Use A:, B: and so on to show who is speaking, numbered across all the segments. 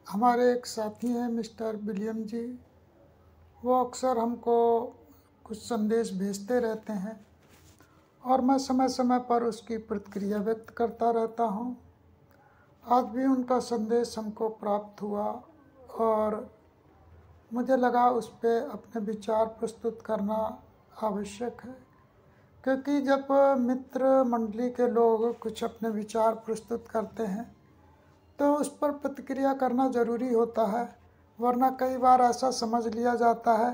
A: हमारे एक साथी हैं मिस्टर विलियम जी। वो अक्सर हमको कुछ संदेश भेजते रहते हैं और मैं समय समय पर उसकी प्रतिक्रिया व्यक्त करता रहता हूँ। आज भी उनका संदेश हमको प्राप्त हुआ और मुझे लगा उस पर अपने विचार प्रस्तुत करना आवश्यक है, क्योंकि जब मित्र मंडली के लोग कुछ अपने विचार प्रस्तुत करते हैं तो उस पर प्रतिक्रिया करना ज़रूरी होता है, वरना कई बार ऐसा समझ लिया जाता है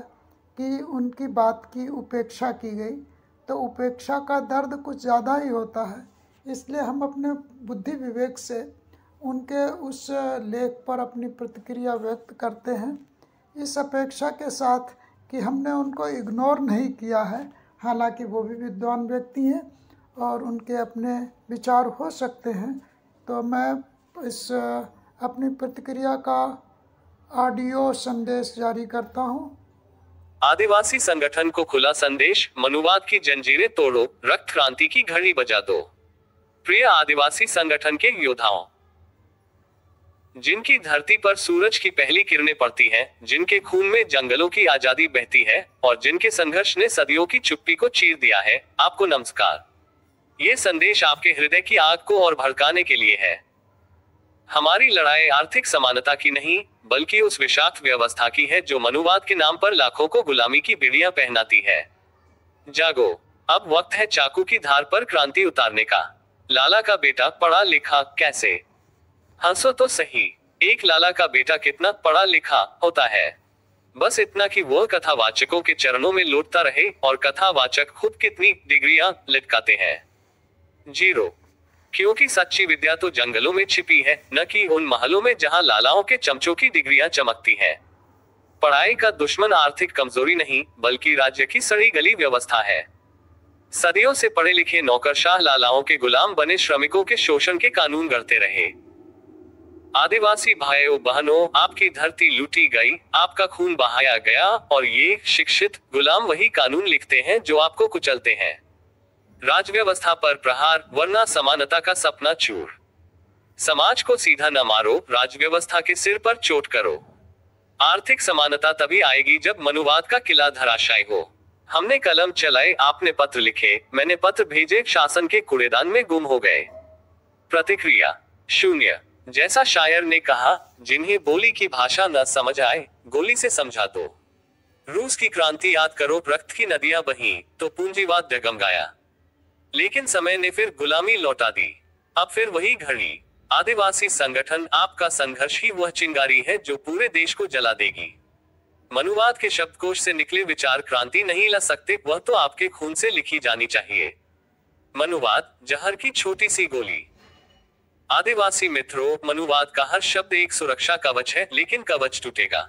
A: कि उनकी बात की उपेक्षा की गई, तो उपेक्षा का दर्द कुछ ज़्यादा ही होता है। इसलिए हम अपने बुद्धि विवेक से उनके उस लेख पर अपनी प्रतिक्रिया व्यक्त करते हैं, इस अपेक्षा के साथ कि हमने उनको इग्नोर नहीं किया है। हालांकि वो भी विद्वान व्यक्ति हैं और उनके अपने विचार हो सकते हैं, तो मैं इस अपनी प्रतिक्रिया का ऑडियो संदेश जारी करता हूं।
B: आदिवासी संगठन को खुला संदेश, मनुवाद की जंजीरें तोड़ो, रक्त क्रांति की घड़ी बजा दो। प्रिय आदिवासी संगठन के योद्धाओं, जिनकी धरती पर सूरज की पहली किरणें पड़ती हैं, जिनके खून में जंगलों की आजादी बहती है और जिनके संघर्ष ने सदियों की चुप्पी को चीर दिया है, आपको नमस्कार। ये संदेश आपके हृदय की आग को और भड़काने के लिए है। हमारी लड़ाई आर्थिक समानता की नहीं, बल्कि उस विषाक्त व्यवस्था की है जो मनुवाद के नाम पर लाखों को गुलामी की बेड़ियां पहनाती है। जागो, अब वक्त है चाकू की धार पर क्रांति उतारने का। लाला का बेटा पढ़ा लिखा कैसे? हंसो तो सही, एक लाला का बेटा कितना पढ़ा लिखा होता है? बस इतना कि वह कथावाचकों के चरणों में लौटता रहे और कथावाचक खुद कितनी डिग्रियां लटकाते हैं। 0। क्योंकि सच्ची विद्या तो जंगलों में छिपी है, न कि उन महलों में जहां लालाओं के चमचों की डिग्रियां चमकती हैं। पढ़ाई का दुश्मन आर्थिक कमजोरी नहीं, बल्कि राज्य की सड़ी गली व्यवस्था है। सदियों से पढ़े लिखे नौकरशाह लालाओं के गुलाम बने श्रमिकों के शोषण के कानून गढ़ते रहे। आदिवासी भाइयों बहनों, आपकी धरती लूटी गई, आपका खून बहाया गया और ये शिक्षित गुलाम वही कानून लिखते हैं जो आपको कुचलते हैं। राज व्यवस्था पर प्रहार, वरना समानता का सपना चूर। समाज को सीधा न मारो, राज व्यवस्था के सिर पर चोट करो। आर्थिक समानता तभी आएगी जब मनुवाद का किला धराशायी हो। हमने कलम चलाए, आपने पत्र लिखे, मैंने पत्र भेजे, शासन के कूड़ेदान में गुम हो गए। प्रतिक्रिया 0। जैसा शायर ने कहा, जिन्हें बोली की भाषा न समझ आए, गोली से समझा दो। रूस की क्रांति याद करो, रक्त की नदियां बही तो पूंजीवाद डगमगाया, लेकिन समय ने फिर गुलामी लौटा दी। अब फिर वही घड़ी। आदिवासी संगठन, आपका संघर्ष ही वह चिंगारी है जो पूरे देश को जला देगी। मनुवाद के शब्दकोश से निकले विचार क्रांति नहीं ला सकते, वह तो आपके खून से लिखी जानी चाहिए। मनुवाद, जहर की छोटी सी गोली। आदिवासी मित्रों, मनुवाद का हर शब्द एक सुरक्षा कवच है, लेकिन कवच टूटेगा।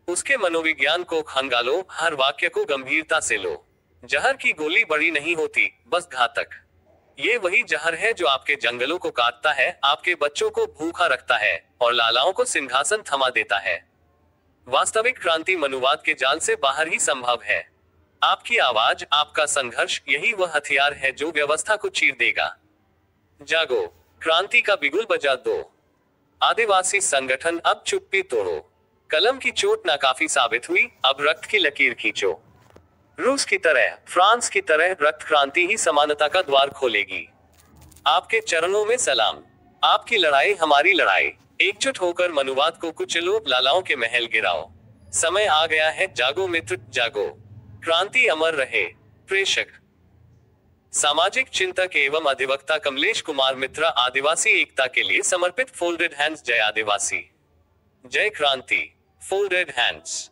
B: उसके मनोविज्ञान को खंगालो, हर वाक्य को गंभीरता से लो। जहर की गोली बड़ी नहीं होती, बस घातक। ये वही जहर है जो आपके जंगलों को काटता है, आपके बच्चों को भूखा रखता है और लालाओं को सिंहासन थमा देता है। वास्तविक क्रांति मनुवाद के जाल से बाहर ही संभव है। आपकी आवाज, आपका संघर्ष, यही वह हथियार है जो व्यवस्था को चीर देगा। जागो, क्रांति का बिगुल बजा दो। आदिवासी संगठन, अब चुप्पी तोड़ो। कलम की चोट नाकाफी साबित हुई, अब रक्त की लकीर खींचो। रूस की तरह, फ्रांस की तरह रक्त क्रांति ही समानता का द्वार खोलेगी। आपके चरणों में सलाम। आपकी लड़ाई हमारी लड़ाई। एकजुट होकर मनुवाद को कुचलो, लालाओं के महल गिराओ। समय आ गया है, जागो मित्र, जागो। क्रांति अमर रहे। प्रेषक, सामाजिक चिंतक एवं अधिवक्ता कमलेश कुमार मित्रा, आदिवासी एकता के लिए समर्पित। Folded hands. जय आदिवासी, जय क्रांति। Folded hands.